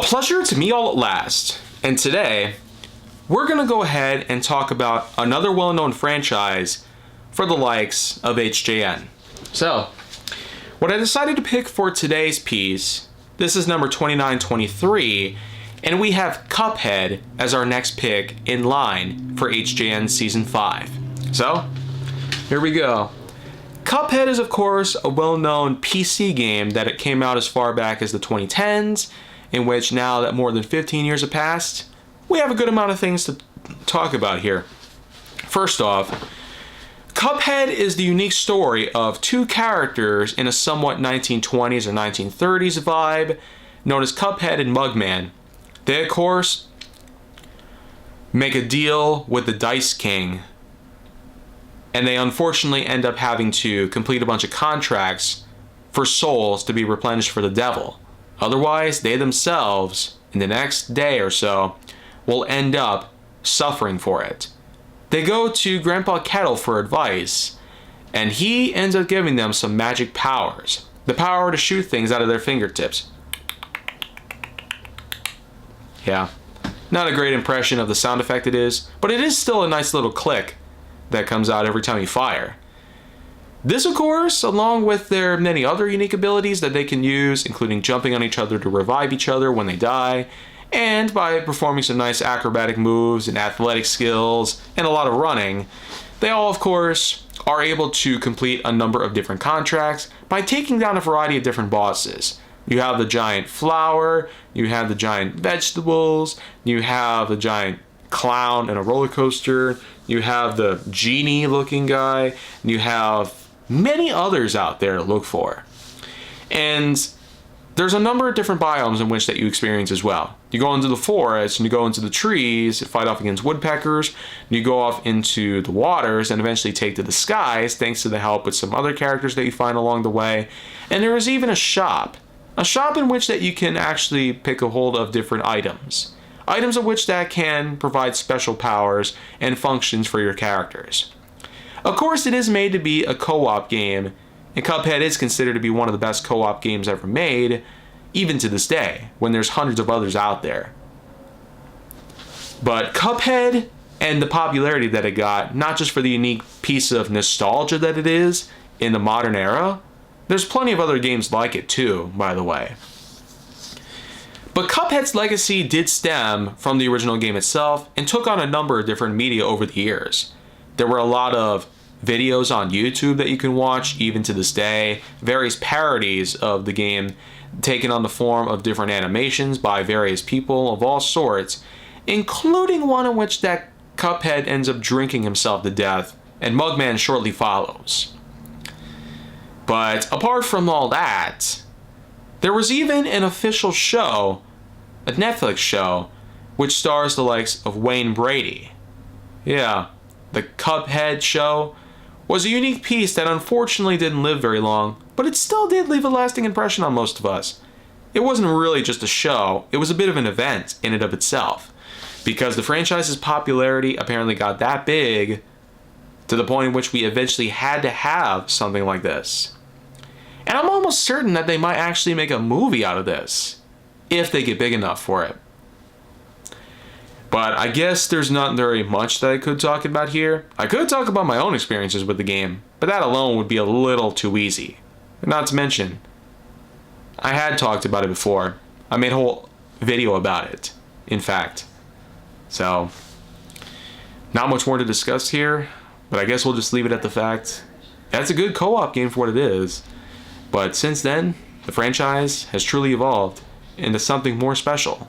pleasure to meet all at last, and today we're going to go ahead and talk about another well-known franchise for the likes of HJN. So, what I decided to pick for today's piece, this is number 2923, and we have Cuphead as our next pick in line for HJN Season 5. So, here we go. Cuphead is, of course, a well-known PC game that it came out as far back as the 2010s, in which now that more than 15 years have passed, we have a good amount of things to talk about here. First off, Cuphead is the unique story of two characters in a somewhat 1920s or 1930s vibe, known as Cuphead and Mugman. They, of course, make a deal with the Dice King, and they unfortunately end up having to complete a bunch of contracts for souls to be replenished for the devil. Otherwise, they themselves, in the next day or so, will end up suffering for it. They go to Grandpa Kettle for advice, and he ends up giving them some magic powers. The power to shoot things out of their fingertips. Yeah, not a great impression of the sound effect it is, but it is still a nice little click that comes out every time you fire. This, of course, along with their many other unique abilities that they can use, including jumping on each other to revive each other when they die, and by performing some nice acrobatic moves and athletic skills and a lot of running, they all, of course, are able to complete a number of different contracts by taking down a variety of different bosses. You have the giant flower, you have the giant vegetables, you have the giant clown in a roller coaster, you have the genie looking guy, and you have many others out there to look for. And there's a number of different biomes in which that you experience as well. You go into the forest, and you go into the trees, fight off against woodpeckers, and you go off into the waters, and eventually take to the skies, thanks to the help with some other characters that you find along the way. And there is even a shop in which that you can actually pick a hold of different items of which that can provide special powers and functions for your characters. Of course, it is made to be a co-op game, and Cuphead is considered to be one of the best co-op games ever made, even to this day, when there's hundreds of others out there. But Cuphead and the popularity that it got, not just for the unique piece of nostalgia that it is in the modern era, there's plenty of other games like it too, by the way. But Cuphead's legacy did stem from the original game itself and took on a number of different media over the years. There were a lot of videos on YouTube that you can watch even to this day, various parodies of the game taken on the form of different animations by various people of all sorts, including one in which that Cuphead ends up drinking himself to death and Mugman shortly follows. But apart from all that, there was even an official show, a Netflix show, which stars the likes of Wayne Brady. Yeah, the Cuphead show was a unique piece that unfortunately didn't live very long, but it still did leave a lasting impression on most of us. It wasn't really just a show, it was a bit of an event in and of itself, because the franchise's popularity apparently got that big to the point in which we eventually had to have something like this. And I'm almost certain that they might actually make a movie out of this, if they get big enough for it. But I guess there's not very much that I could talk about here. I could talk about my own experiences with the game, but that alone would be a little too easy. Not to mention, I had talked about it before. I made a whole video about it, in fact. So, not much more to discuss here, but I guess we'll just leave it at the fact that's a good co-op game for what it is. But since then, the franchise has truly evolved into something more special.